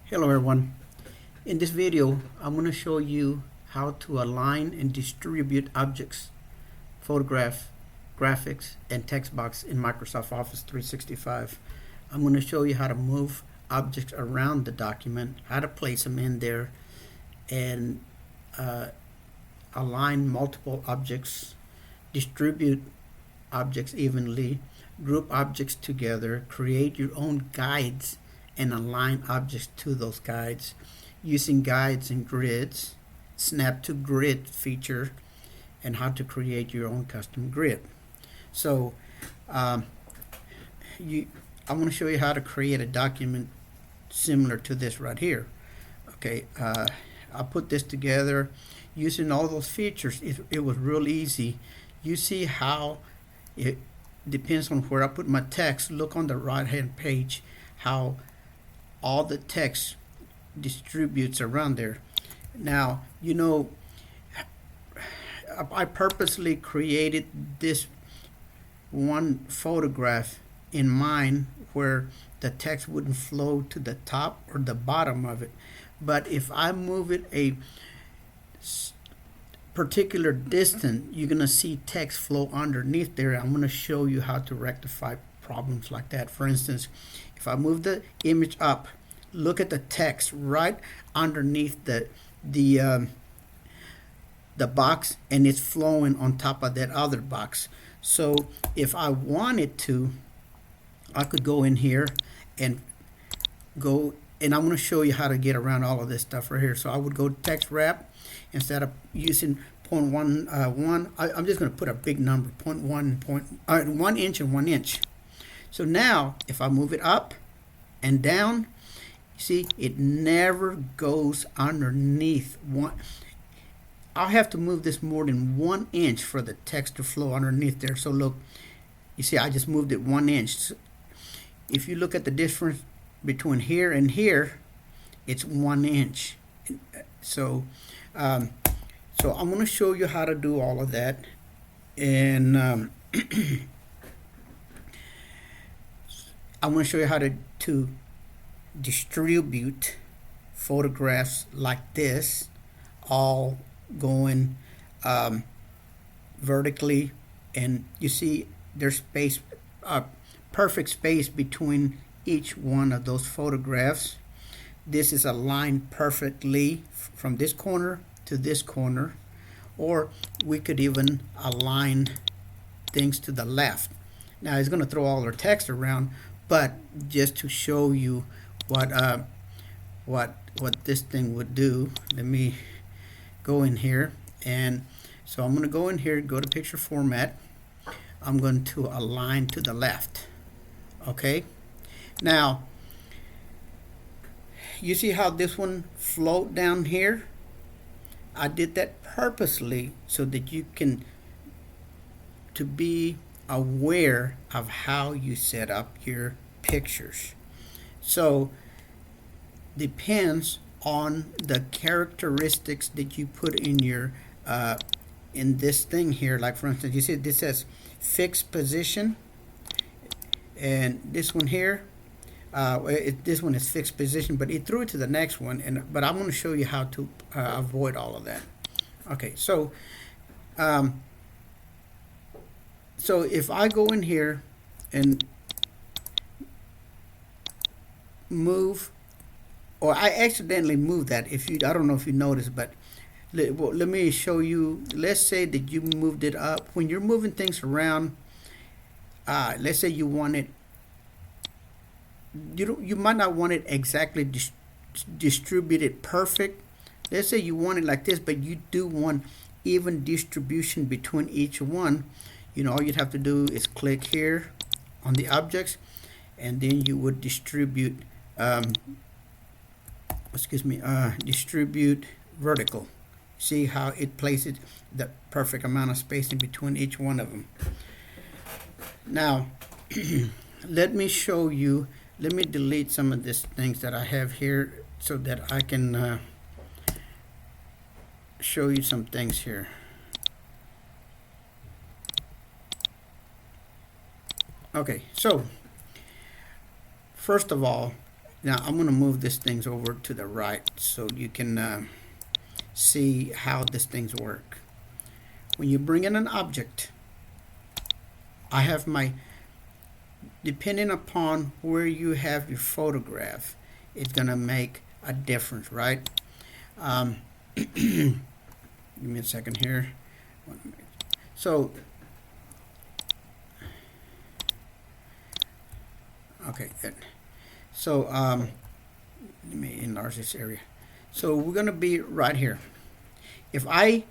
Hello everyone. In this video, I'm going to show you how to align and distribute objects, photographs, graphics, and text box in Microsoft Office 365. I'm going to show you how to move objects around the document, how to place them in there, and align multiple objects, distribute objects evenly, group objects together, create your own guides, and align objects to those guides using guides and grids, snap to grid feature, and how to create your own custom grid. So I'm going to show you how to create a document similar to this right here. Okay, I'll put this together using all those features. It was real easy. You see how it depends on where I put my text. Look on the right hand page how all the text distributes around there. Now, you know, I purposely created this one photograph in mind where the text wouldn't flow to the top or the bottom of it. But if I move it a particular distance, you're going to see text flow underneath there. I'm going to show you how to rectify problems like that. For instance, if I move the image up, look at the text right underneath the box, and it's flowing on top of that other box. So if I wanted to, I could go in here and go, and I'm going to show you how to get around all of this stuff right here. So I would go to text wrap. Instead of using 0.11, I'm just going to put a big number, 1 inch and 1 inch. So now if I move it up and down, you see it never goes underneath one. I'll have to move this more than 1 inch for the text to flow underneath there. So look, you see I just moved it 1 inch. So if you look at the difference between here and here, it's 1 inch. So I'm going to show you how to do all of that, and I'm going to show you how to distribute photographs like this, all going vertically, and you see there's space, perfect space between each one of those photographs. This is aligned perfectly from this corner to this corner, or we could even align things to the left. Now it's going to throw all our text around, but just to show you what this thing would do, let me go in here. And so I'm going to go in here, go to picture format. I'm going to align to the left. Okay, now you see how this one float down here? I did that purposely so that you can to be aware of how you set up your pictures. So depends on the characteristics that you put in your in this thing here. Like for instance, you see this says fixed position, and this one here, this one is fixed position, but it threw it to the next one. But I'm going to show you how to avoid all of that. Okay, so so if I go in here and move, or I accidentally moved that, I don't know if you noticed, but let me show you. Let's say that you moved it up. When you're moving things around, let's say you want it, you might not want it exactly distributed perfect. Let's say you want it like this, but you do want even distribution between each one. You know, all you'd have to do is click here on the objects, and then you would distribute distribute vertical. See how it places the perfect amount of space in between each one of them. Now let me show you. Let me delete some of these things that I have here so that I can show you some things here. Okay, so first of all, Now I'm going to move this things over to the right so you can see how these things work. When you bring in an object, I have my, depending upon where you have your photograph, it's going to make a difference, right? Give me a second here. So, okay, good. So, let me enlarge this area. So we're going to be right here. If I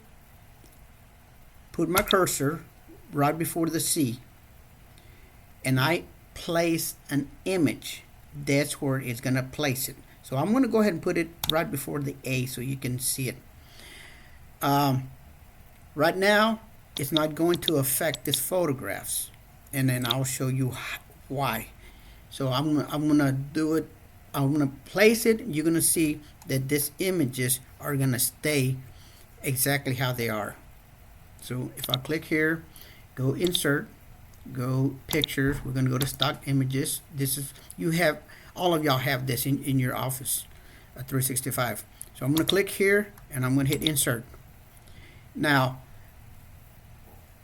put my cursor right before the C and I place an image, that's where it's going to place it. So I'm going to go ahead and put it right before the A so you can see it. Right now, it's not going to affect this photographs, and then I'll show you why. So I'm gonna do it. I'm gonna place it. You're gonna see that these images are gonna stay exactly how they are. So if I click here, go insert, go pictures. We're gonna go to stock images. This is, you have, all of y'all have this in your Office 365. So I'm gonna click here and I'm gonna hit insert. Now,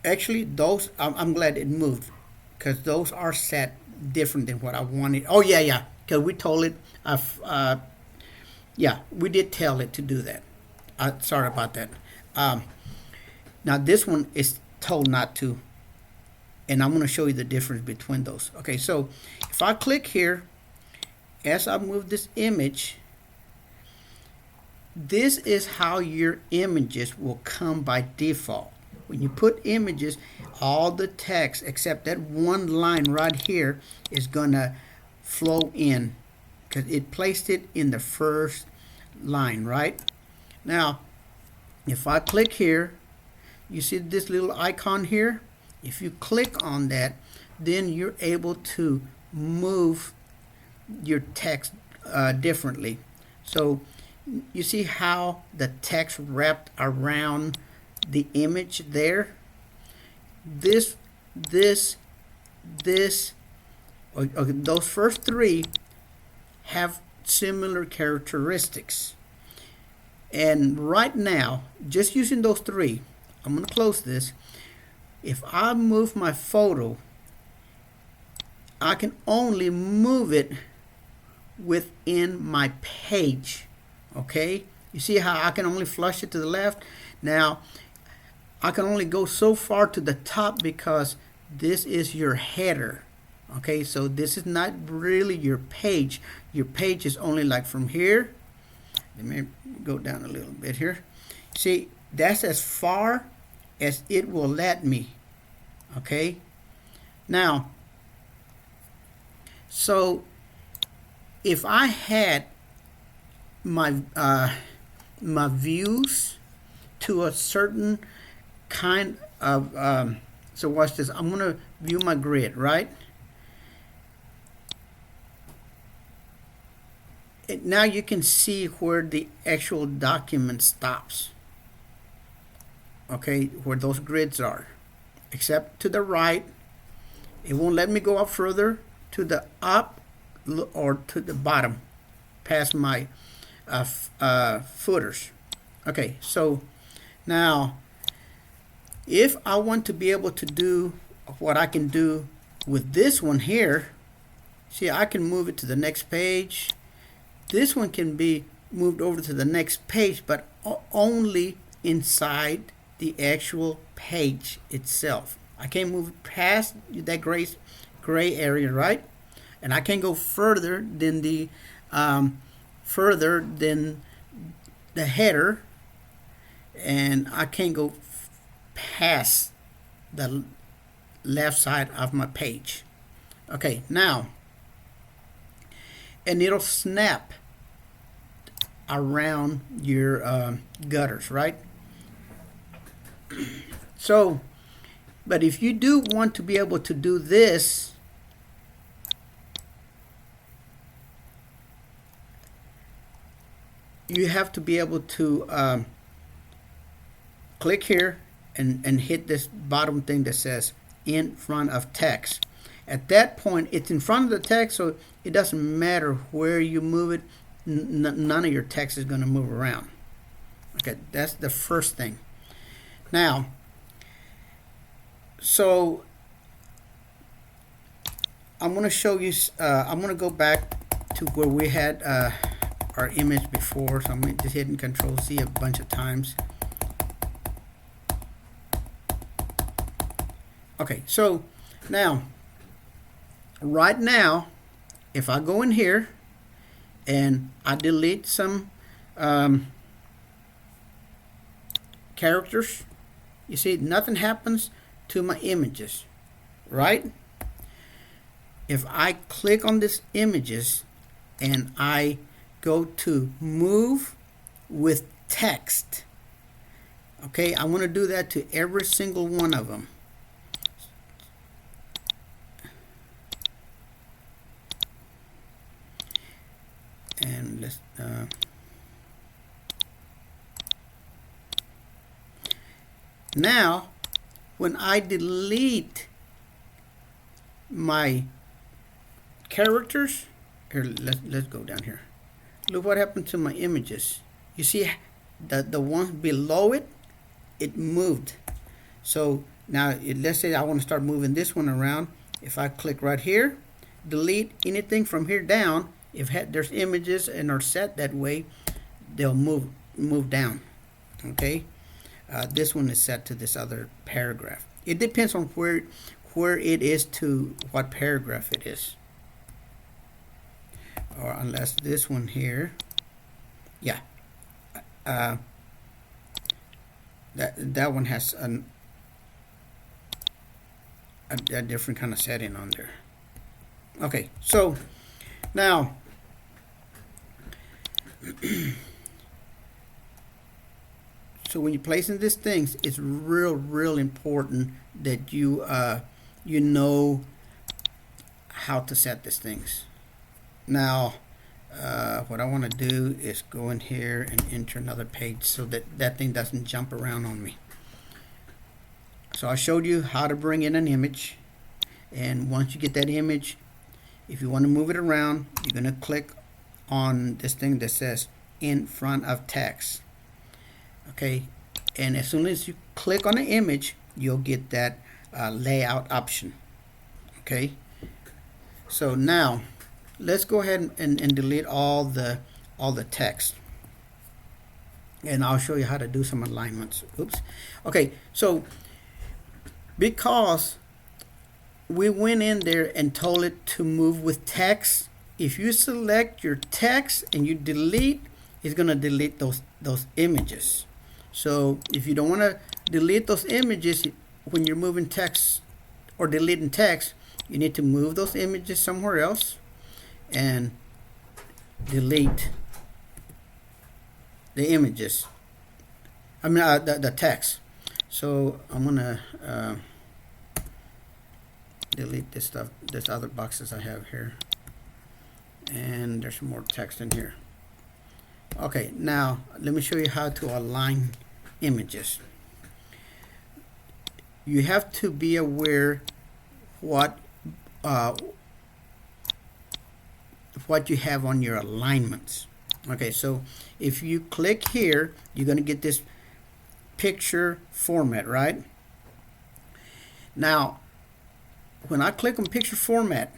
actually, those, I'm glad it moved because those are set different than what I wanted. Oh yeah, because we told it. Yeah, we did tell it to do that. Sorry about that. Now this one is told not to, and I'm going to show you the difference between those. Okay, so if I click here, as I move this image, this is how your images will come by default. When you put images, all the text except that one line right here is gonna flow in because it placed it in the first line, right? Now, if I click here, you see this little icon here? If you click on that, then you're able to move your text differently. So you see how the text wrapped around the image there? This, okay, those first three have similar characteristics. And right now, just using those three, I'm going to close this. If I move my photo, I can only move it within my page. Okay? You see how I can only flush it to the left? Now, I can only go so far to the top because this is your header. Okay, so this is not really your page. Your page is only like from here. Let me go down a little bit here. See, that's as far as it will let me. Okay, now, so if I had my my views to a certain kind of so watch this. I'm gonna view my grid, right? Now you can see where the actual document stops. Okay, where those grids are, except to the right. It won't let me go up further to the up or to the bottom past my footers. Okay, so now if I want to be able to do what I can do with this one here, see, I can move it to the next page. This one can be moved over to the next page, but only inside the actual page itself. I can't move past that gray area, right? And I can't go further than the header, and I can't go past the left side of my page. Okay, now, and it'll snap around your gutters, right? So, but if you do want to be able to do this, you have to be able to click here and hit this bottom thing that says in front of text. At that point, it's in front of the text, so it doesn't matter where you move it. None of your text is going to move around. Okay, that's the first thing. Now, so I'm going to show you, I'm going to go back to where we had our image before. So I'm going to just hit Control C a bunch of times. Okay, so now, right now, if I go in here and I delete some characters, you see nothing happens to my images, right? If I click on this images and I go to move with text, okay, I'm going to do that to every single one of them. And let's now when I delete my characters here, let's go down here. Look what happened to my images. You see the ones below it, it moved. So now let's say I want to start moving this one around. If I click right here, delete anything from here down, if there's images and are set that way, they'll move down. Okay, this one is set to this other paragraph. It depends on where it is to what paragraph it is, or unless this one here, yeah, that one has a different kind of setting on there. Okay, so now so when you're placing these things, it's real important that you you know how to set these things. Now what I want to do is go in here and enter another page so that thing doesn't jump around on me. So I showed you how to bring in an image, and once you get that image, if you want to move it around, you're going to click on this thing that says in front of text. Okay, and as soon as you click on the image, you'll get that layout option. Okay, so now let's go ahead and delete all the text, and I'll show you how to do some alignments. Oops. Okay, so because we went in there and told it to move with text, if you select your text and you delete, it's going to delete those images. So if you don't want to delete those images when you're moving text or deleting text, you need to move those images somewhere else and delete the images. I mean the text. So I'm gonna delete this stuff, this other boxes I have here, and there's more text in here. Okay, now let me show you how to align images. You have to be aware what you have on your alignments. Okay, so if you click here, you're going to get this picture format, right? Now, when I click on picture format,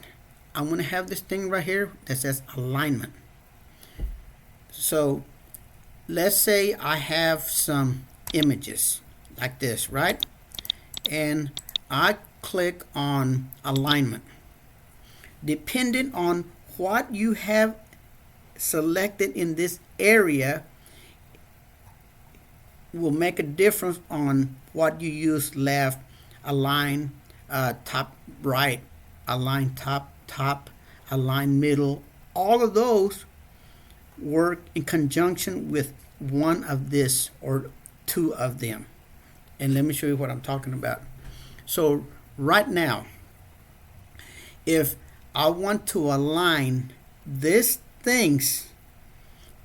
I'm going to have this thing right here that says alignment. So let's say I have some images like this, right? And I click on alignment. Depending on what you have selected in this area will make a difference on what you use. Left, align, top right, align top, align middle. All of those work in conjunction with one of this or two of them. And let me show you what I'm talking about. So right now, if I want to align these things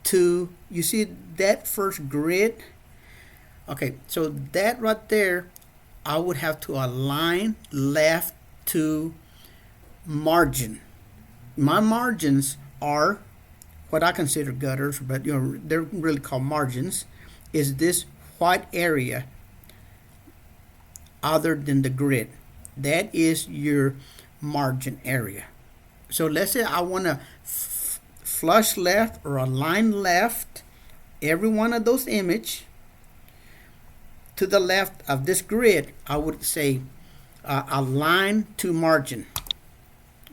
to, you see that first grid? Okay, so that right there, I would have to align left to margin. My margins are what I consider gutters, but they're really called margins, is this white area other than the grid. That is your margin area. So let's say I want to flush left or align left every one of those images to the left of this grid. I would say align to margin.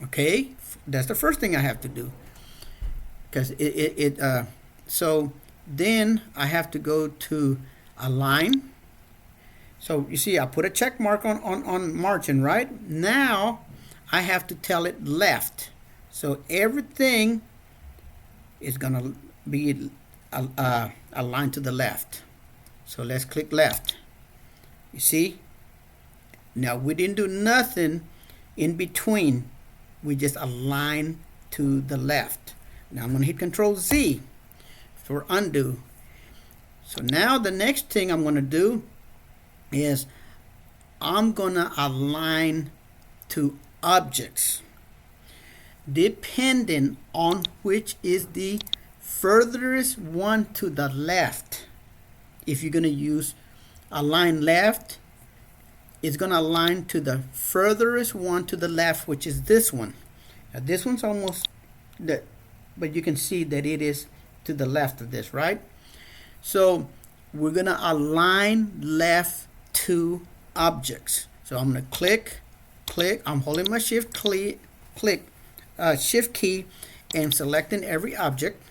Okay, that's the first thing I have to do, because so then I have to go to align. So you see I put a check mark on margin, right? Now I have to tell it left. So everything is gonna be aligned to the left. So let's click left. You see? Now we didn't do nothing in between. We just align to the left. Now I'm going to hit Control Z for undo. So now the next thing I'm going to do is I'm going to align to objects, depending on which is the furthest one to the left. If you're going to use align left, it's going to align to the furthest one to the left, which is this one. Now this one's almost that, but you can see that it is to the left of this, right? So we're going to align left to objects. So I'm going to click. I'm holding my shift key and selecting every object.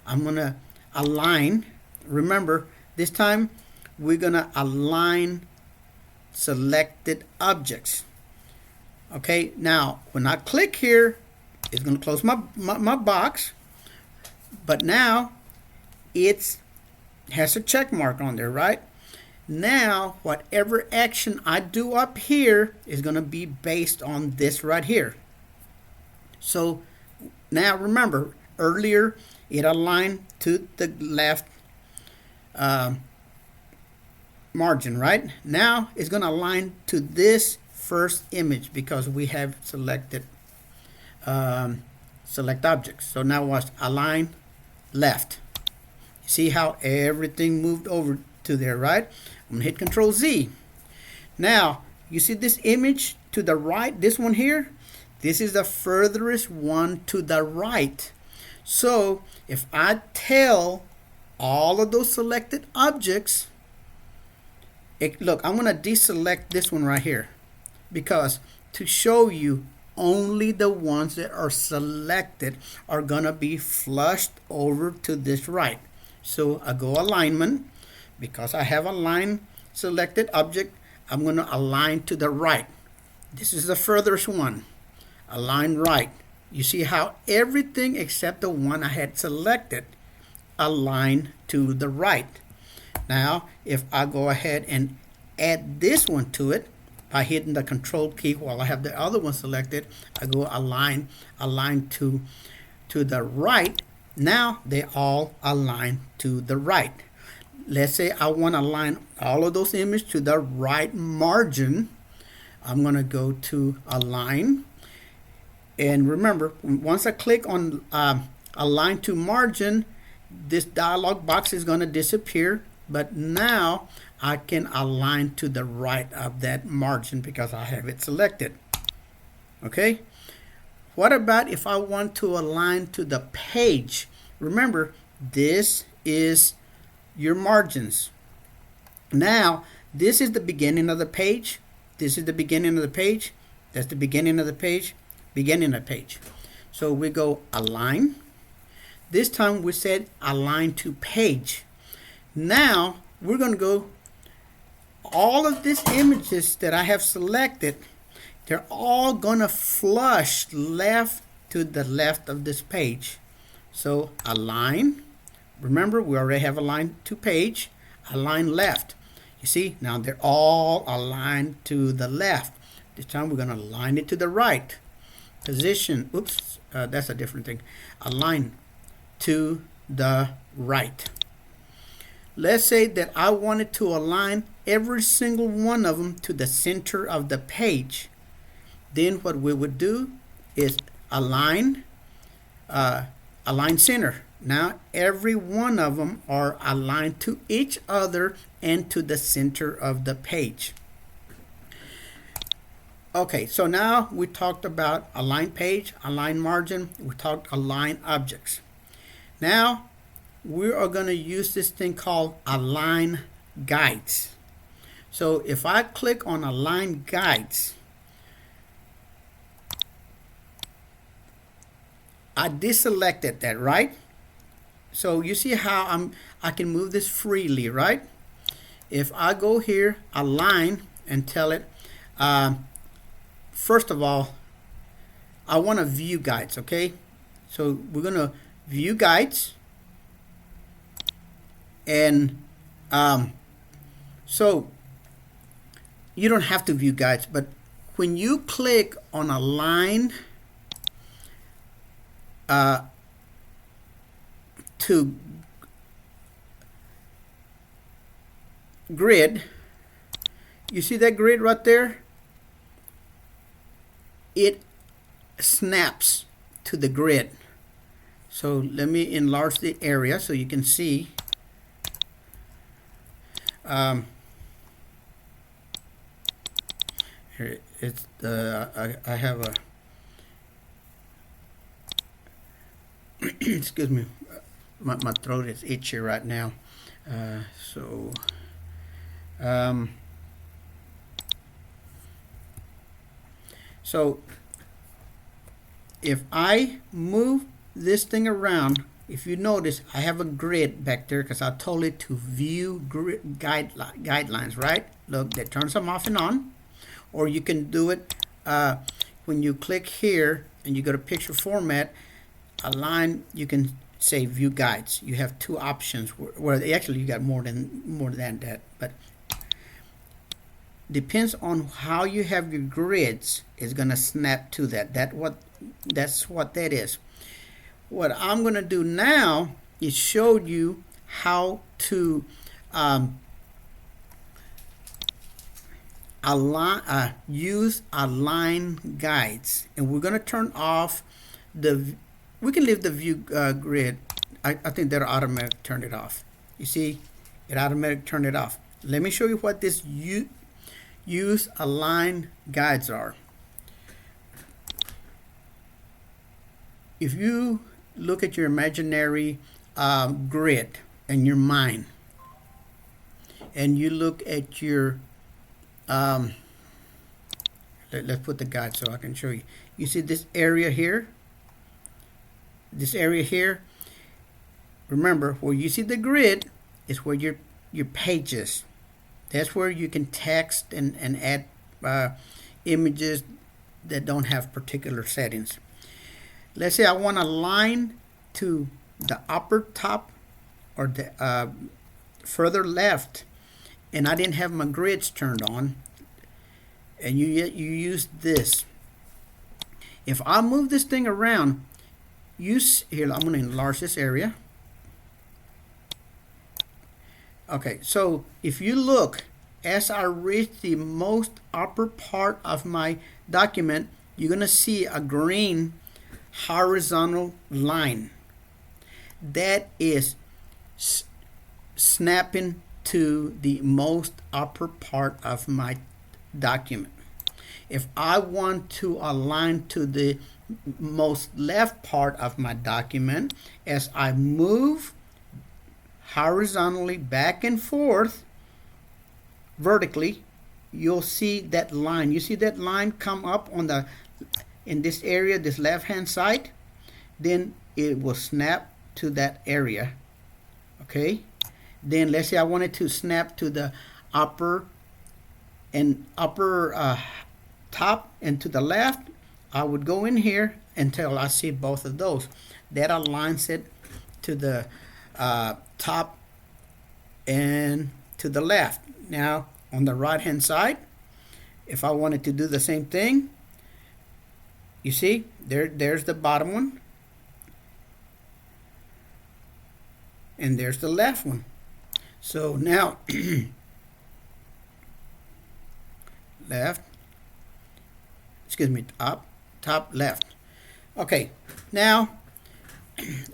I'm going to align. Remember, this time we're going to align selected objects. Okay, now when I click here, it's going to close my box, but now it has a check mark on there, right? Now whatever action I do up here is going to be based on this right here. So now remember, earlier it aligned to the left margin, right? Now it's going to align to this first image because we have selected select objects. So now watch, align left. See how everything moved over to there, right? I'm going to hit Control Z. Now you see this image to the right, this one here, this is the furthest one to the right. So if I tell all of those selected objects, look, I'm going to deselect this one right here, because to show you only the ones that are selected are going to be flushed over to this right. So I go alignment. Because I have align selected object, I'm going to align to the right. This is the furthest one. Align right. You see how everything except the one I had selected align to the right. Now, if I go ahead and add this one to it by hitting the Control key while I have the other one selected, I go align to the right. Now they all align to the right. Let's say I want to align all of those images to the right margin. I'm going to go to align. And remember, once I click on align to margin, this dialog box is going to disappear. But now I can align to the right of that margin because I have it selected. Okay. What about if I want to align to the page? Remember, this is your margins. Now, this is the beginning of the page. This is the beginning of the page. That's the beginning of the page. Beginning of the page. So we go align. This time we said align to page. Now we're going to go all of these images that I have selected. They're all going to flush left to the left of this page. So align. Remember, we already have aligned to page. Align left. You see, now they're all aligned to the left. This time we're going to align it to the right. Position. Oops, that's a different thing. Align to the right. Let's say that I wanted to align every single one of them to the center of the page. Then what we would do is align, align center. Now every one of them are aligned to each other and to the center of the page. Okay, so now we talked about align page, align margin, we talked align objects. Now we are going to use this thing called align guides. So if I click on align guides, I deselected that, right? So you see how I can move this freely, right? If I go here, align, and tell it, first of all, I want to view guides, okay? So we're going to view guides. And so you don't have to view guides, but when you click on align to grid, you see that grid right there? It snaps to the grid. So let me enlarge the area so you can see. Here it's I have a excuse me, my throat is itchy right now. So if I move this thing around, if you notice, I have a grid back there because I told it to view grid guidelines, right? Look, that turns them off and on. Or you can do it when you click here and you go to picture format, align, you can say view guides. You have two options where actually you got more than that, but depends on how you have your grids is going to snap to that. That's what that is. What I'm going to do now is show you how to use align guides, and we're going to turn off we can leave the view grid. I think that'll automatically turn it off. You see, it automatically turned it off. Let me show you what this use align guides are. If you look at your imaginary grid in your mind, and you look at your let's put the guide so I can show you. You see this area here? This area here, remember, where you see the grid is where your pages. That's where you can text and add images that don't have particular settings. Let's say I want a line to the upper top or the further left, and I didn't have my grids turned on, and you use this. If I move this thing around, here, I'm going to enlarge this area. Okay, so if you look, as I reach the most upper part of my document, you're going to see a green horizontal line. That is snapping to the most upper part of my document. If I want to align to the most left part of my document, as I move horizontally back and forth vertically, you'll see that line. You see that line come up in this area, this left hand side, then it will snap to that area. Okay, then let's say I wanted to snap to the upper top and to the left. I would go in here until I see both of those. That aligns it to the top and to the left. Now on the right hand side, if I wanted to do the same thing, you see there's the bottom one, and there's the left one. So now left, excuse me, top left. Okay, now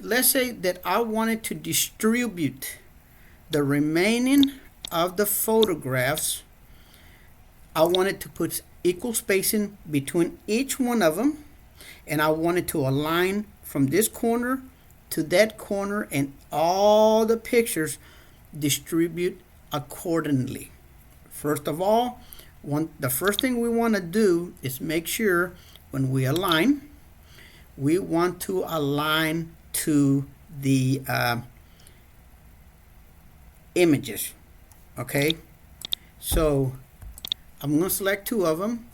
let's say that I wanted to distribute the remaining of the photographs. I wanted to put equal spacing between each one of them, and I wanted to align from this corner to that corner, and all the pictures distribute accordingly. First of all, the first thing we want to do is make sure when we align, we want to align to the images. Okay, so I'm going to select two of them,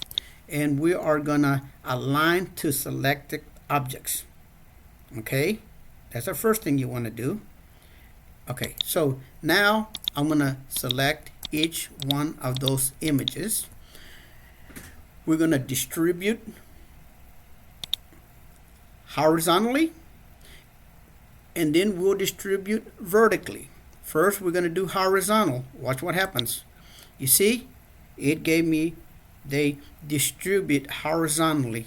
and we are going to align to selected objects. Okay, that's the first thing you want to do. Okay, so now I'm going to select each one of those images. We're going to distribute horizontally, and then we'll distribute vertically. First, we're going to do horizontal. Watch what happens. You see, it gave me, they distribute horizontally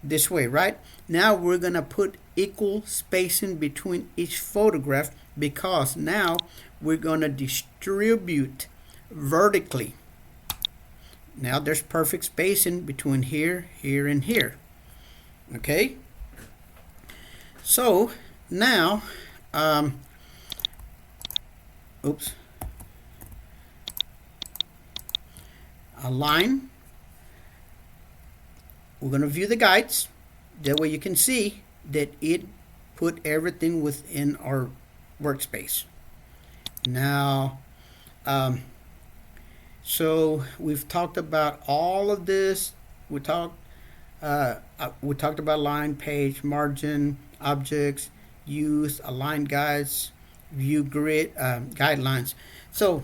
this way, right? Now we're going to put equal spacing between each photograph, because now we're going to distribute vertically. Now there's perfect spacing between here, here, and here. Okay, so now align. We're going to view the guides. That way you can see that it put everything within our workspace. Now, so we've talked about all of this. We talked about line, page, margin, objects, use, align guides, view grid, guidelines. So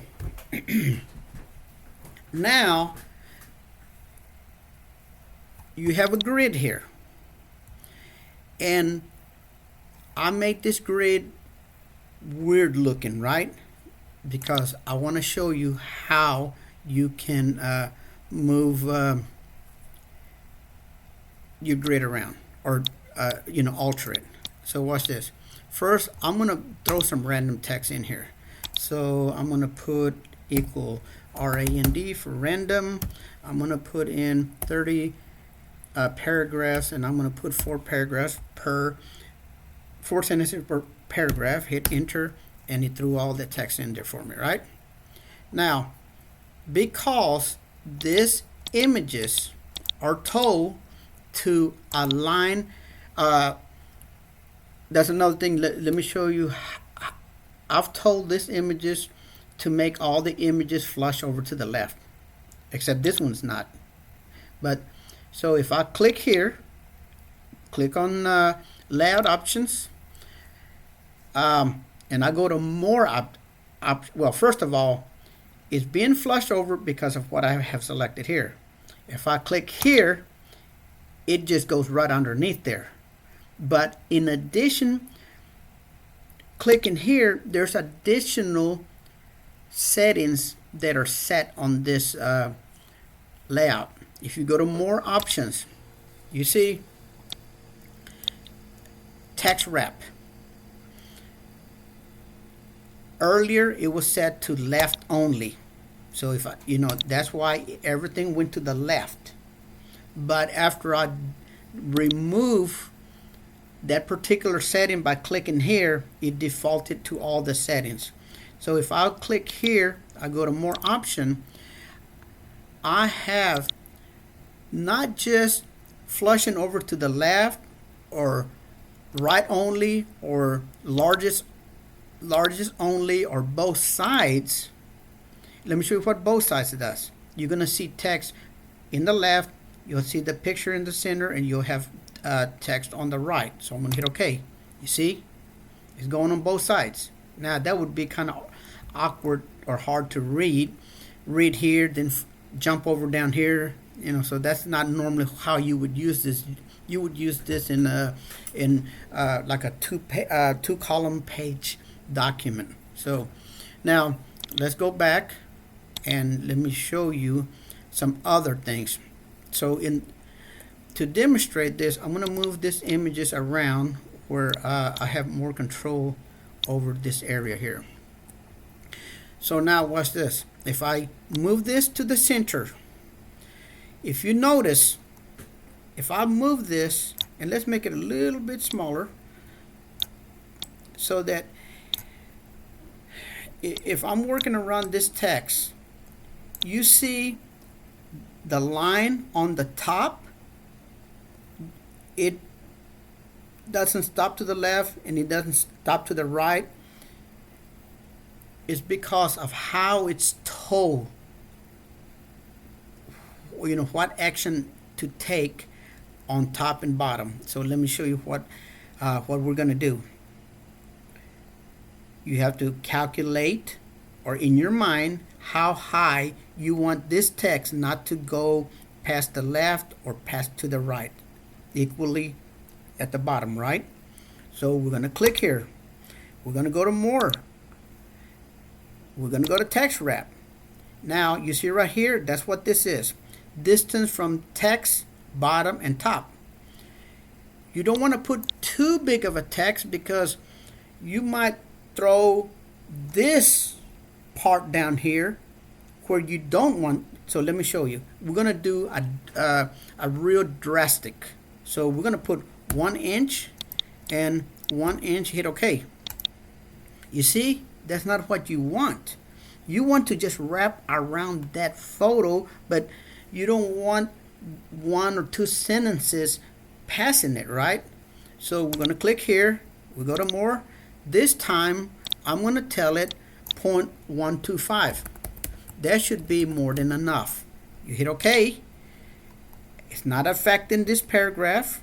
now you have a grid here, and I made this grid weird looking, right? Because I want to show you how you can move your grid around, or alter it. So watch this. First, I'm going to throw some random text in here. So I'm going to put equal RAND for random. I'm going to put in 30 paragraphs, and I'm going to put 4 sentences per paragraph. Hit enter, and it threw all the text in there for me, right? Now, because these images are told to align, that's another thing. Let me show you. I've told these images to make all the images flush over to the left, except this one's not. But so if I click here, click on layout options, and I go to more well, first of all, it's being flushed over because of what I have selected here. If I click here, it just goes right underneath there. But in addition, clicking here, there's additional settings that are set on this layout. If you go to more options, you see text wrap. Earlier it was set to left only, so if I, that's why everything went to the left. But after I remove that particular setting by clicking here, it defaulted to all the settings. So if I click here, I go to more option, I have not just flushing over to the left or right only or largest only or both sides. Let me show you what both sides does. You're going to see text in the left, you'll see the picture in the center, and you'll have text on the right. So I'm going to hit OK. You see? It's going on both sides. Now that would be kind of awkward or hard to read. Read here, then jump over down here. So that's not normally how you would use this. You would use this in like a two column page document. So now let's go back and let me show you some other things. So to demonstrate this, I'm going to move these images around where I have more control over this area here. So now watch this. If I move this to the center, if you notice, if I move this, and let's make it a little bit smaller, so that if I'm working around this text, you see the line on the top, it doesn't stop to the left and it doesn't stop to the right. It's because of how it's told, you know, what action to take on top and bottom. So let me show you what we're going to do. You have to calculate, or in your mind, how high you want this text not to go past the left or past to the right, equally at the bottom, right? So we're going to click here. We're going to go to more. We're going to go to text wrap. Now you see right here, that's what this is. Distance from text, bottom and top. You don't want to put too big of a text because you might throw this part down here where you don't want. So let me show you. We're going to do a real drastic. So we're going to put 1 inch and 1 inch, hit OK. You see, that's not what you want. You want to just wrap around that photo, but you don't want 1 or 2 sentences passing it, right? So we're going to click here. We go to more. This time I'm going to tell it 0.125. That should be more than enough. You hit OK. It's not affecting this paragraph,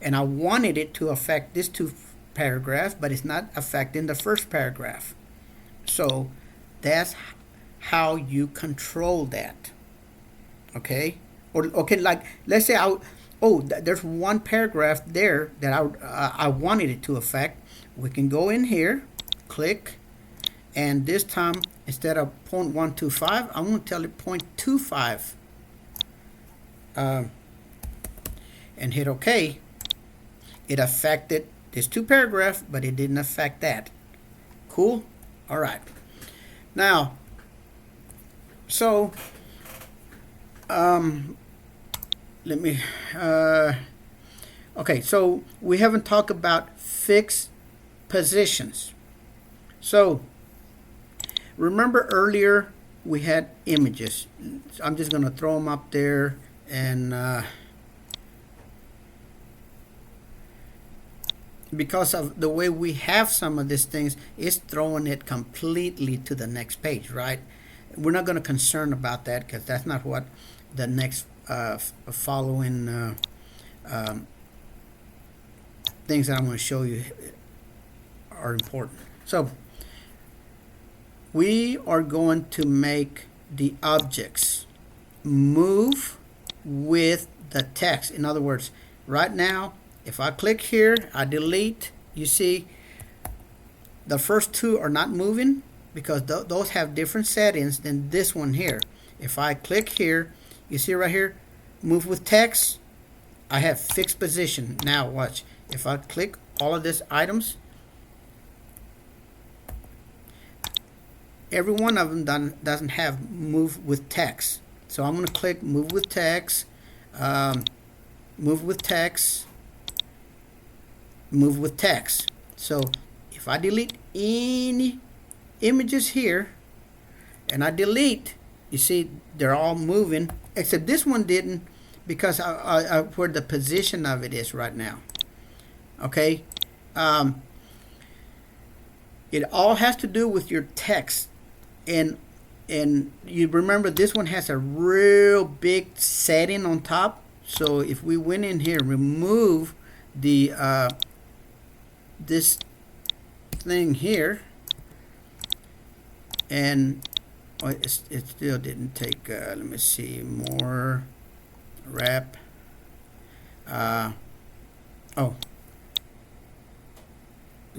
and I wanted it to affect this 2 paragraphs, but it's not affecting the first paragraph. So that's how you control that. Okay? Or okay, like let's say there's 1 paragraph there that I wanted it to affect. We can go in here, click, and this time instead of 0.125, I'm going to tell it 0.25, and hit OK. It affected this 2 paragraphs, but it didn't affect that. Cool. All right. Now, so let me. Okay, so we haven't talked about fixed positions. So remember earlier we had images. I'm just going to throw them up there, and because of the way we have some of these things, it's throwing it completely to the next page, right? We're not going to concern about that because that's not what the next following things that I'm going to show you are important. So we are going to make the objects move with the text. In other words, right now, if I click here, I delete, you see the first 2 are not moving because those have different settings than this one here. If I click here, you see right here, move with text, I have fixed position. Now watch. If I click all of these items, every one of them doesn't have move with text. So I'm going to click move with text, move with text, move with text. So if I delete any images here and I delete, you see they're all moving, except this one didn't because of where the position of it is right now. Okay, it all has to do with your text, and you remember this one has a real big setting on top. So if we went in here, remove the this thing here, and it still didn't take. Let me see, more wrap. Oh,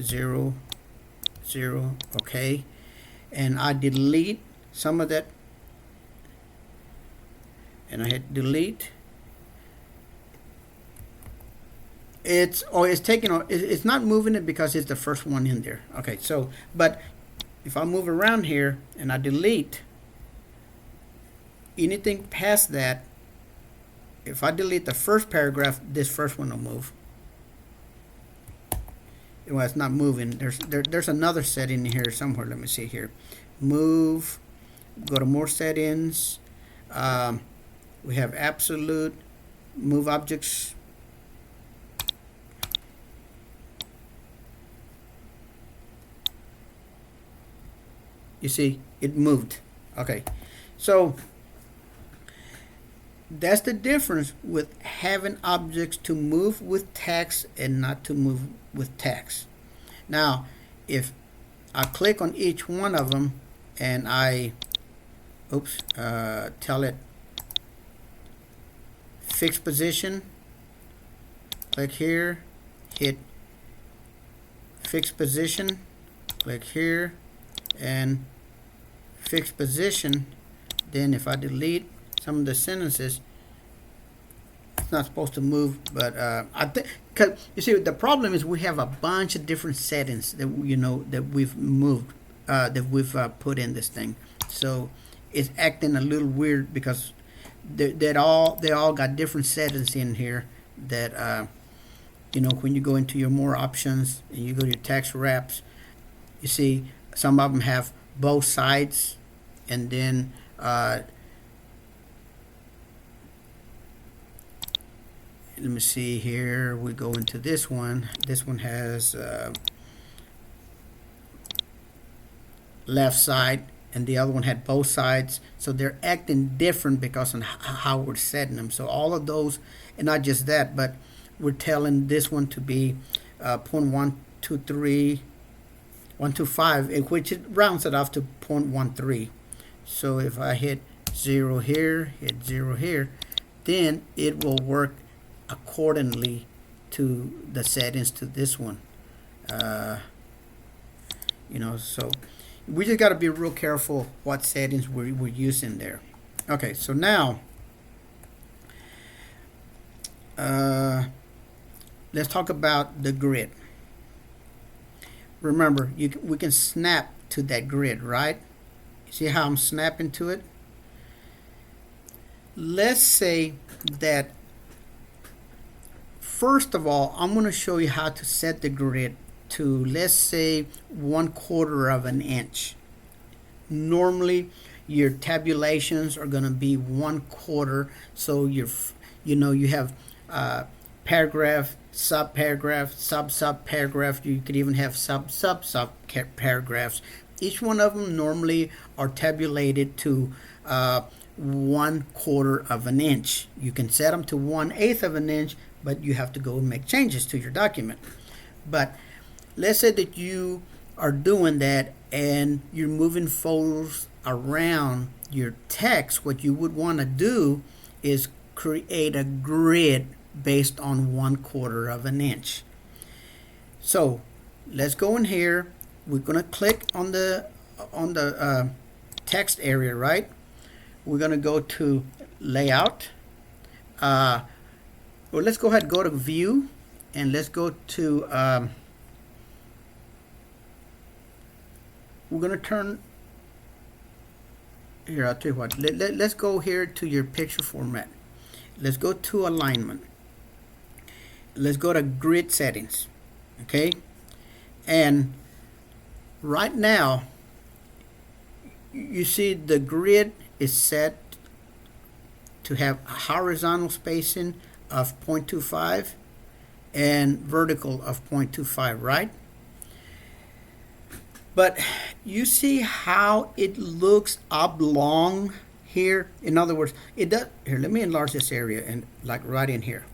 0, 0. Okay, and I delete some of that, and I hit delete. it's taking it's not moving it because it's the first one in there. Okay, so but if I move around here and I delete anything past that, if I delete the first paragraph, this first one will move. Well, it's not moving. There's another setting here somewhere. Let me see here. Move. Go to more settings. We have absolute. Move objects. You see, it moved. Okay, so that's the difference with having objects to move with text and not to move with text. Now, if I click on each one of them and I tell it fix position, click here, hit fix position, click here and fix position, then if I delete some of the sentences, it's not supposed to move, but I think, because you see the problem is we have a bunch of different settings that that we've moved, that we've put in this thing, so it's acting a little weird because they all got different settings in here that when you go into your more options and you go to your text wraps, you see some of them have both sides, and then let me see here, we go into this one. This one has left side, and the other one had both sides, so they're acting different because of how we're setting them. So all of those, and not just that, but we're telling this one to be 0.123 125, which it rounds it off to 0.13. So if I hit 0 here, hit 0 here, then it will work accordingly to the settings to this one. So we just got to be real careful what settings we're using there. Okay, so now let's talk about the grid. Remember, we can snap to that grid, right? See how I'm snapping to it? Let's say that first of all, I'm going to show you how to set the grid to, let's say, 1/4 of an inch. Normally, your tabulations are going to be 1/4, so you have paragraph, subparagraph, sub-subparagraph. You could even have sub-sub-sub-paragraphs. Each one of them normally are tabulated to 1/4 of an inch. You can set them to 1/8 of an inch, but you have to go and make changes to your document. But let's say that you are doing that and you're moving folders around your text. What you would want to do is create a grid based on 1/4 of an inch. So let's go in here. We're going to click on the text area, right? We're going to go to layout. Well, let's go ahead and go to view, and let's go to we're going to turn here. I'll tell you what, let's go here to your picture format. Let's go to alignment. Let's go to grid settings. Okay, and right now you see the grid is set to have a horizontal spacing of 0.25 and vertical of 0.25, right? But you see how it looks oblong here? In other words, it does. Here, let me enlarge this area and like right in here.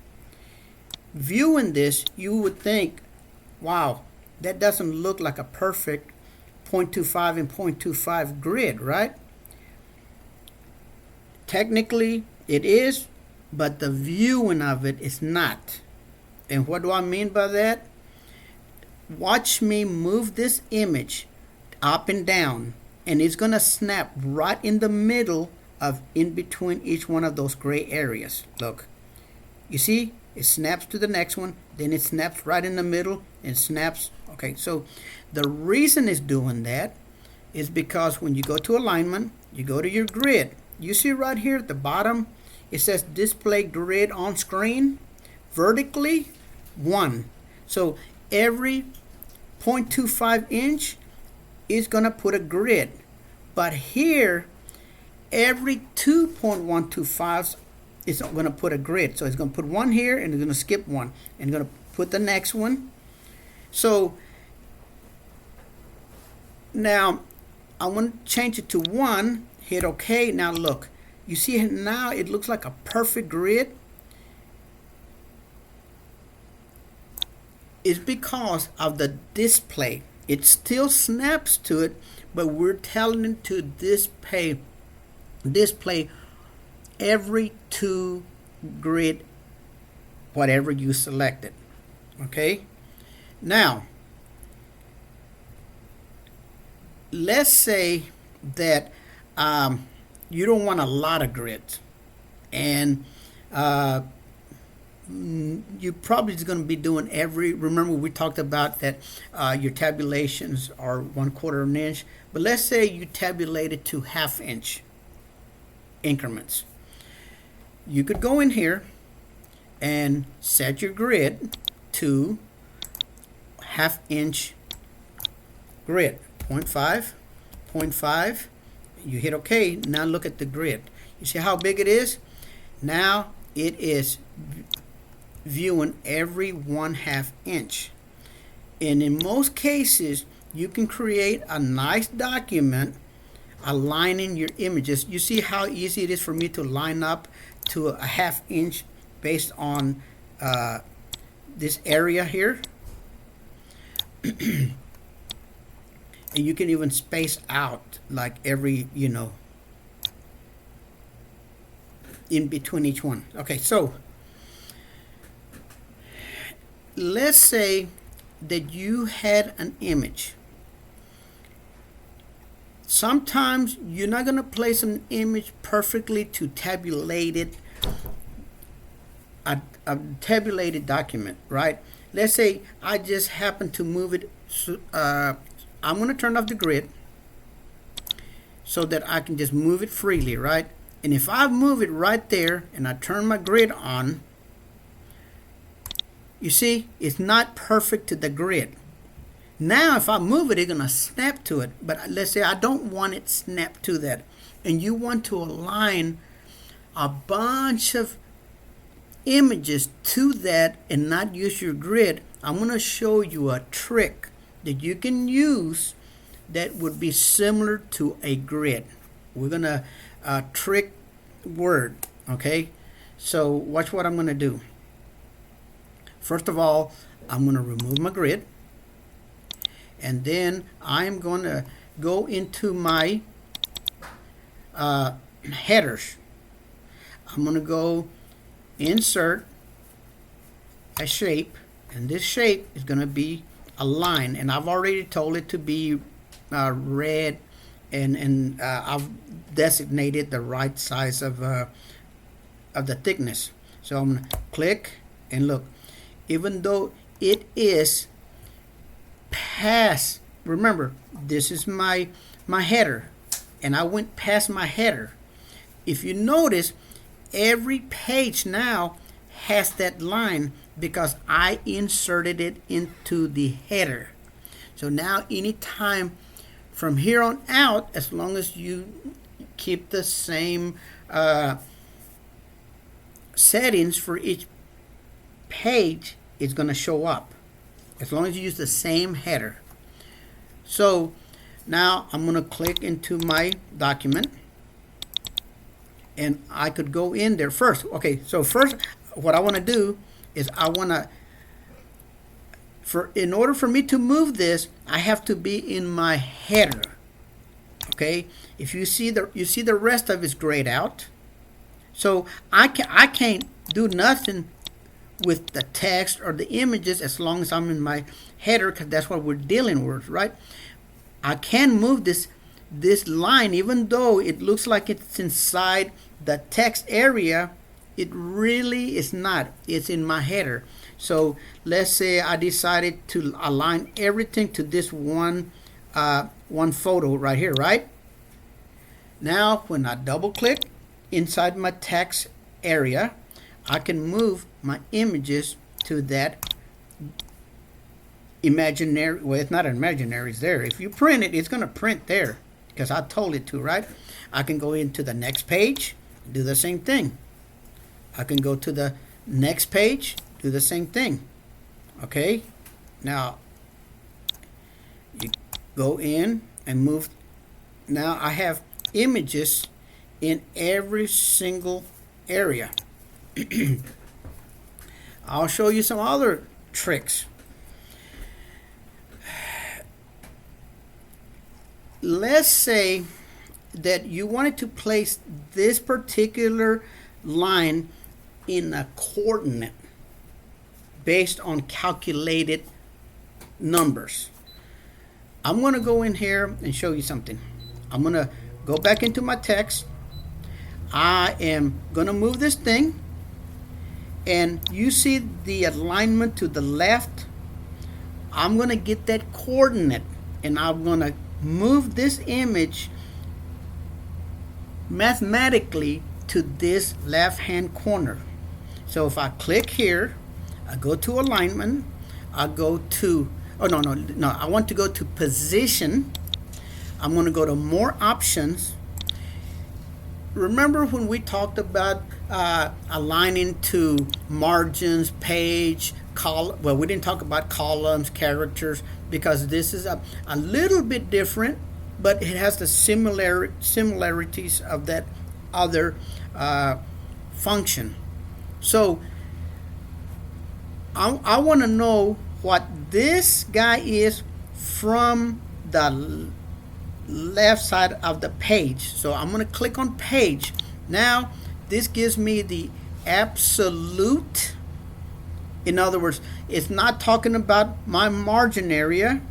Viewing this, you would think, wow, that doesn't look like a perfect 0.25 and 0.25 grid, right? Technically, it is, but the viewing of it is not. And what do I mean by that? Watch me move this image up and down, and it's going to snap right in the middle of in between each one of those gray areas. Look, you see it snaps to the next one, then it snaps right in the middle and snaps. Okay, so the reason it's doing that is because when you go to alignment, you go to your grid. You see right here at the bottom, it says display grid on screen, vertically 1. So every 0.25 inch is going to put a grid. But here, every 2.125s is going to put a grid. So it's going to put one here and it's going to skip one and going to put the next one. So now I want to change it to 1, hit OK. Now look, you see now it looks like a perfect grid. It's because of the display. It still snaps to it, but we're telling it to display every 2 grid, whatever you selected. Okay? Now, let's say that you don't want a lot of grids, and you probably is going to be doing remember we talked about that your tabulations are 1/4 of an inch, but let's say you tabulated to 1/2 inch increments. You could go in here and set your grid to 1/2 inch grid, 0.5, 0.5. You hit OK. Now look at the grid. You see how big it is? Now it is viewing every 1/2 inch. And in most cases, you can create a nice document aligning your images. You see how easy it is for me to line up to a 1/2 inch based on this area here. And you can even space out like every, in between each one. Okay, so let's say that you had an image. Sometimes you're not going to place an image perfectly to tabulate it, a tabulated document, right? Let's say I just happen to move it. I'm going to turn off the grid so that I can just move it freely, right? And if I move it right there and I turn my grid on, you see, it's not perfect to the grid. Now, if I move it, it's going to snap to it. But let's say I don't want it snapped to that. And you want to align a bunch of images to that and not use your grid. I'm going to show you a trick that you can use that would be similar to a grid. We're going to trick word, okay? So watch what I'm going to do. First of all, I'm going to remove my grid, and then I'm going to go into my headers. I'm going to go insert a shape, and this shape is going to be a line, and I've already told it to be red, and I've designated the right size of the thickness. So I'm going to click and look. Even though it is past, remember, this is my header, and I went past my header. If you notice, every page now has that line because I inserted it into the header. So now anytime from here on out, as long as you keep the same settings for each page, it's going to show up as long as you use the same header. So now I'm going to click into my document, and I could go in there first. Okay, so first what I want to do is I want to, in order for me to move this, I have to be in my header. Okay, if you see the rest of it's grayed out, so I can't do nothing with the text or the images as long as I'm in my header, because that's what we're dealing with, right? I can move this line even though it looks like it's inside the text area. It really is not. It's in my header. So let's say I decided to align everything to this one photo right here, right? Now when I double click inside my text area, I can move my images to that imaginary, well, it's not imaginary, it's there. If you print it, it's going to print there because I told it to, right? I can go into the next page, do the same thing. I can go to the next page, do the same thing. Okay, now you go in and move. Now I have images in every single area. I'll show you some other tricks. Let's say that you wanted to place this particular line in a coordinate based on calculated numbers. I'm going to go in here and show you something. I'm going to go back into my text. I am going to move this thing, and you see the alignment to the left. I'm going to get that coordinate, and I'm going to move this image mathematically to this left hand corner. So if I click here, I go to alignment, I go to, oh no, I want to go to position. I'm going to go to more options. Remember when we talked about aligning to margins, page, column? Well, we didn't talk about columns, characters, because this is a little bit different, but it has the similarities of that other function. So I want to know what this guy is from the left side of the page. So I'm going to click on page. Now this gives me the absolute. In other words, it's not talking about my margin area.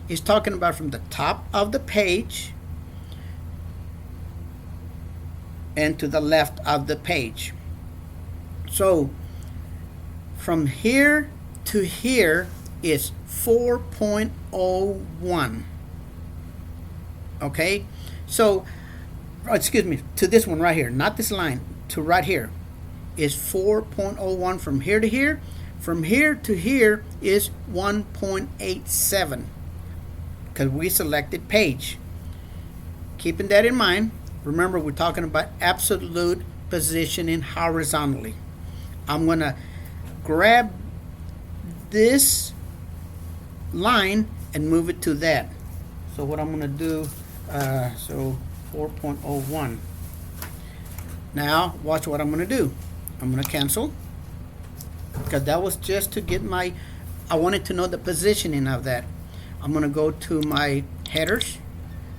It's talking about from the top of the page and to the left of the page. So from here to here is 4.01. Okay, so excuse me, to this one right here, not this line, to right here is 4.01 from here to here. From here to here is 1.87 because we selected page. Keeping that in mind, remember we're talking about absolute positioning horizontally. I'm going to grab this line and move it to that. So what I'm going to do, so 4.01. Now watch what I'm going to do. I'm going to cancel because that was just to get my, I wanted to know the positioning of that. I'm going to go to my headers,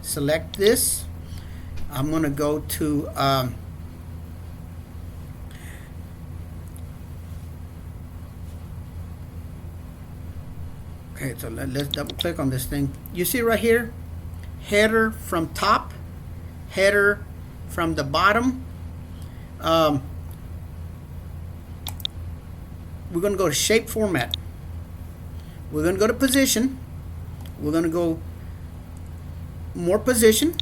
select this. I'm going to go to okay, so let's double click on this thing. You see right here, header from top, header from the bottom. We're going to go to shape format. We're going to go to position. We're going to go more position,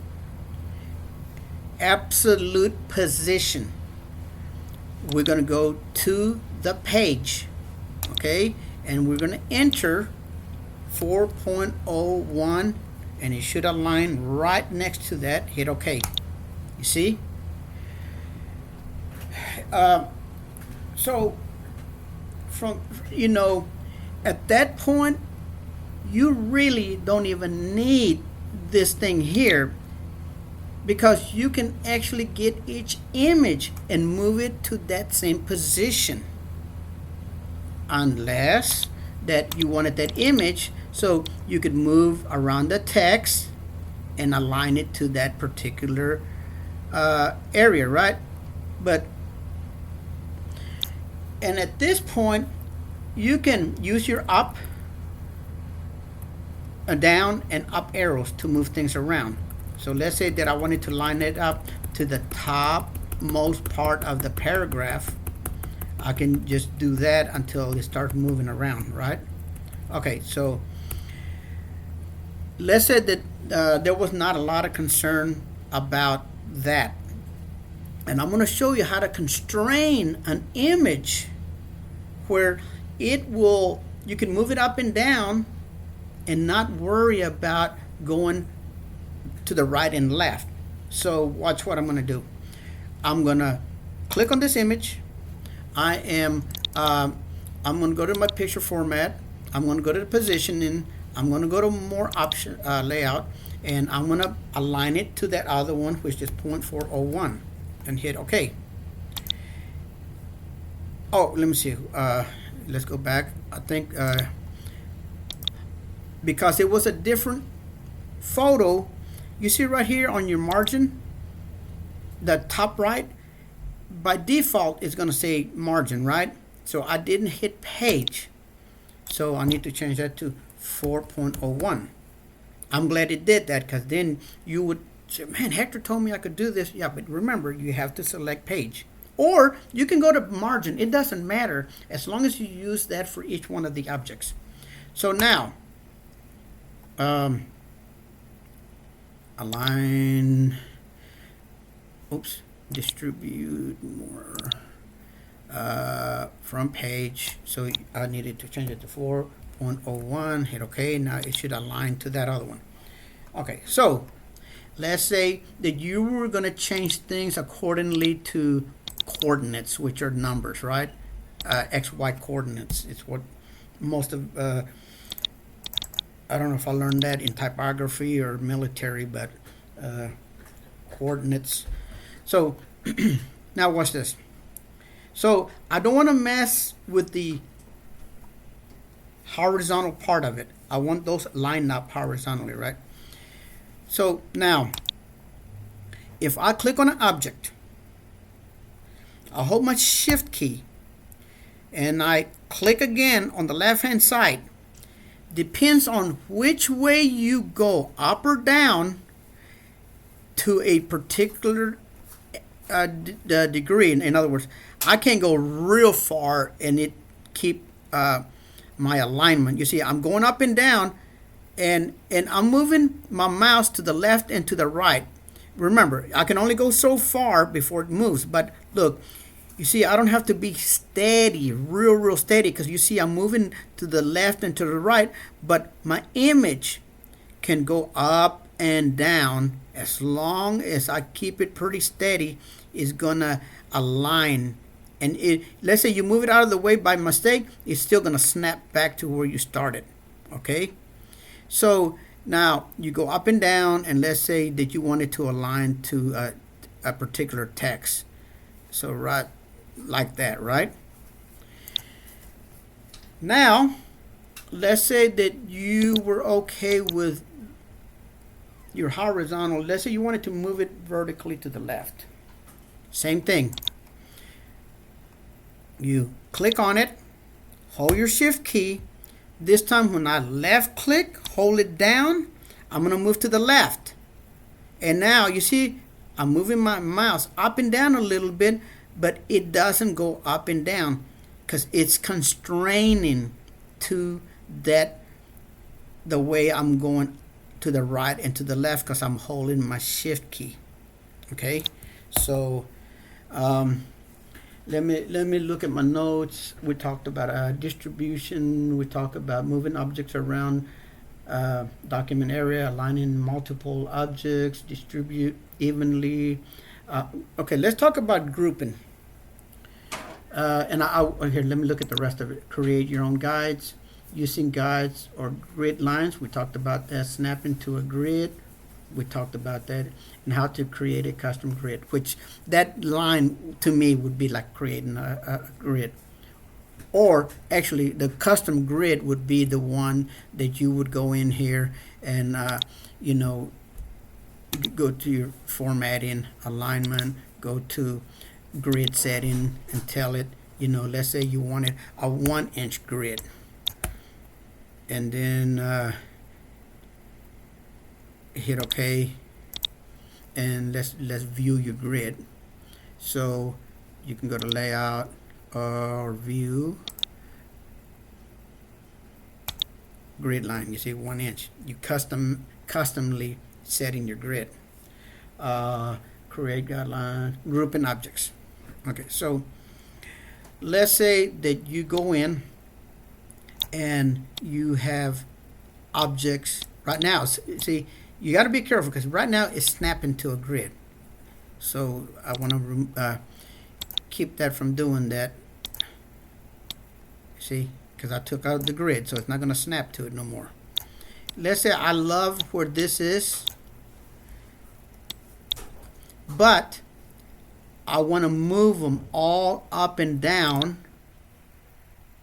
absolute position. We're going to go to the page, okay, and we're going to enter 4.01, and it should align right next to that. Hit OK. You see? So from, you know, at that point you really don't even need this thing here, because you can actually get each image and move it to that same position, unless that you wanted that image so you could move around the text and align it to that particular area, right? And at this point you can use your up, down, and up arrows to move things around. So let's say that I wanted to line it up to the top most part of the paragraph. I can just do that until it starts moving around, right? Okay, so let's say that there was not a lot of concern about that. And I'm going to show you how to constrain an image where it will, you can move it up and down and not worry about going to the right and left. So watch what I'm going to do. I'm going to click on this image. I'm going to go to my picture format. I'm going to go to the positioning. I'm going to go to more option layout, and I'm going to align it to that other one, which is 0.401, and hit OK. Oh, let me see. Let's go back. I think because it was a different photo, you see right here on your margin, the top right, by default it's going to say margin, right? So I didn't hit page, so I need to change that to 4.01. I'm glad it did that, because then you would say, man, Hector told me I could do this. Yeah, but remember, you have to select page, or you can go to margin. It doesn't matter as long as you use that for each one of the objects. So now align, oops, distribute more from page. So I needed to change it to 4.01. Hit OK. Now it should align to that other one. Okay, so let's say that you were going to change things accordingly to coordinates, which are numbers, right? XY coordinates. It's what most of I don't know if I learned that in typography or military, but coordinates. So now watch this. So I don't want to mess with the horizontal part of it. I want those lined up horizontally, right? So now, if I click on an object, I hold my shift key and I click again on the left hand side. Depends on which way you go, up or down, to a particular degree. In other words, I can go real far and it keep my alignment. You see, I'm going up and down, and I'm moving my mouse to the left and to the right. Remember, I can only go so far before it moves. But look, you see, I don't have to be steady, real steady, because you see I'm moving to the left and to the right, but my image can go up and down. As long as I keep it pretty steady, it's gonna align. And let's say you move it out of the way by mistake, it's still gonna snap back to where you started. Okay? So now you go up and down, and let's say that you wanted to align to a particular text. So right like that, right? Now, let's say that you were okay with your horizontal. Let's say you wanted to move it vertically to the left. Same thing. You click on it, hold your shift key. This time when I left click, hold it down, I'm going to move to the left. And now you see I'm moving my mouse up and down a little bit, but it doesn't go up and down because it's constraining to that the way I'm going to the right and to the left because I'm holding my shift key. Okay, so let me look at my notes. We talked about distribution. We talked about moving objects around document area, aligning multiple objects, distribute evenly. Okay, let's talk about grouping. And here, let me look at the rest of it. Create your own guides, using guides or grid lines. We talked about that. Snap into a grid. We talked about that, and how to create a custom grid, which that line to me would be like creating a grid. Or actually, the custom grid would be the one that you would go in here and, go to your formatting, alignment, go to grid setting and tell it, let's say you wanted a 1-inch grid. And then hit OK. And let's view your grid. So you can go to layout, or view grid line. You see 1 inch. You customly setting your grid. Create guidelines, grouping objects. Okay, so let's say that you go in and you have objects right now. See, you got to be careful because right now it's snapping to a grid. So I want to keep that from doing that. See, because I took out the grid, so it's not going to snap to it no more. Let's say I love where this is, but I want to move them all up and down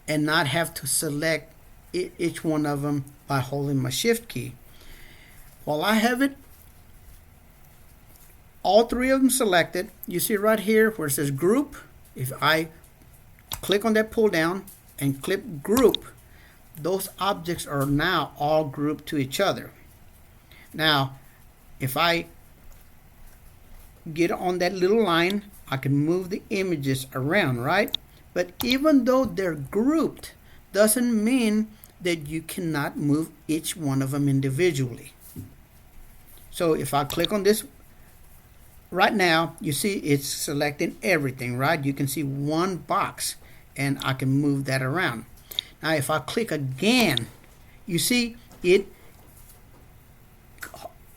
and not have to select each one of them by holding my shift key. While I have it, all three of them selected, you see right here where it says group. If I click on that pull down and click group, those objects are now all grouped to each other. Now, if I get on that little line, I can move the images around, right? But even though they're grouped, doesn't mean that you cannot move each one of them individually. So if I click on this right now, you see it's selecting everything, right? You can see one box and I can move that around. Now if I click again, you see it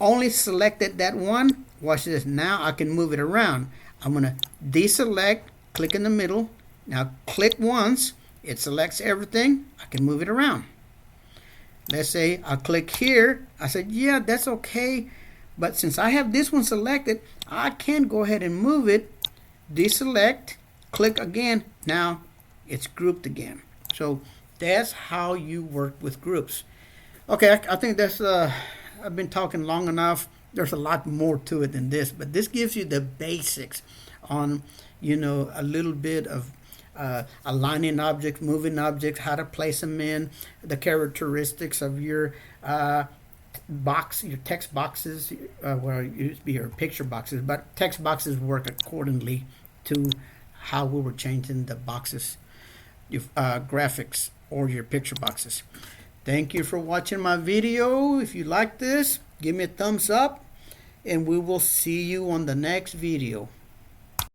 only selected that one. Watch this. Now I can move it around. I'm going to deselect, click in the middle. Now click once, it selects everything. I can move it around. Let's say I click here. I said, yeah, that's okay. But since I have this one selected, I can go ahead and move it, deselect, click again. Now it's grouped again. So that's how you work with groups. Okay, I think that's, I've been talking long enough. There's a lot more to it than this, but this gives you the basics on, a little bit of aligning objects, moving objects, how to place them in, the characteristics of your box, your text boxes, well, it used to be your picture boxes, but text boxes work accordingly to how we were changing the boxes, graphics, or your picture boxes. Thank you for watching my video. If you like this, give me a thumbs up, and we will see you on the next video.